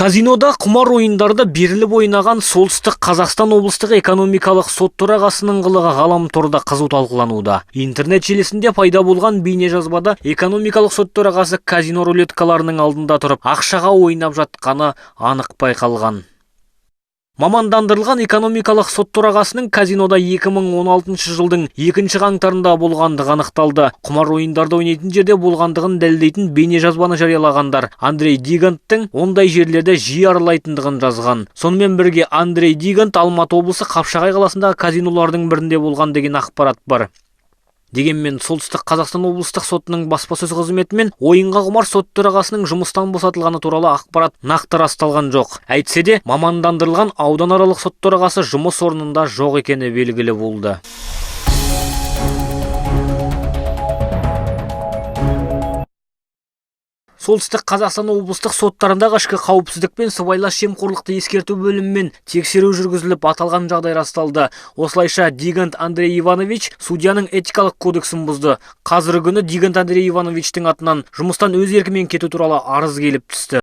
Казинода құмар ойындарда беріліп ойнаған Солтүстік Қазақстан облыстық экономикалық сот төрағасының қылығы ғаламторда қызу талқылануда. Интернет желісінде пайда болған бейнежазбада экономикалық сот төрағасы казино рулеткаларының алдында тұрып, ақшаға ойнап жатқаны анық байқалған. Мамандандырылған экономикалық сот төрағасының казинода 2016 жылдың 2 қаңтарында болғандығы анықталды. Құмар ойындарды ойнайтын жерде болғандығын дәлелдейтін бейнежазбаны жариялағандар Андрей Диганттың ондай жерлерде жиі аралайтындығын жазған. Сонымен бірге Андрей Дигант Алматы облысы Қапшағай қаласындағы казинолардың бірінде болған деген ақпарат бар. Дегенмен Солтүстік Қазақстан облыстық сотының баспасөз қызметімен ойынға құмар сот төрағасының жұмыстан босатылғаны туралы ақпарат нақты расталған жоқ. Әйтсе де, мамандандырылған ауданаралық сот төрағасы жұмыс орнында жоқ екені белгілі болды. Солтүстік Қазақстан облыстық соттарындағы ішкі қауіпсіздік пен сыбайлас жемқорлықты ескерту бөлімімен тексеру жүргізіліп, аталған жағдай расталды. Осылайша Дигант Андрей Иванович судьяның этикалық кодексін бұзды. Қазіргі күні Дигант Андрей Ивановичтің атынан жұмыстан өз еркімен кету туралы арыз келіп түсті.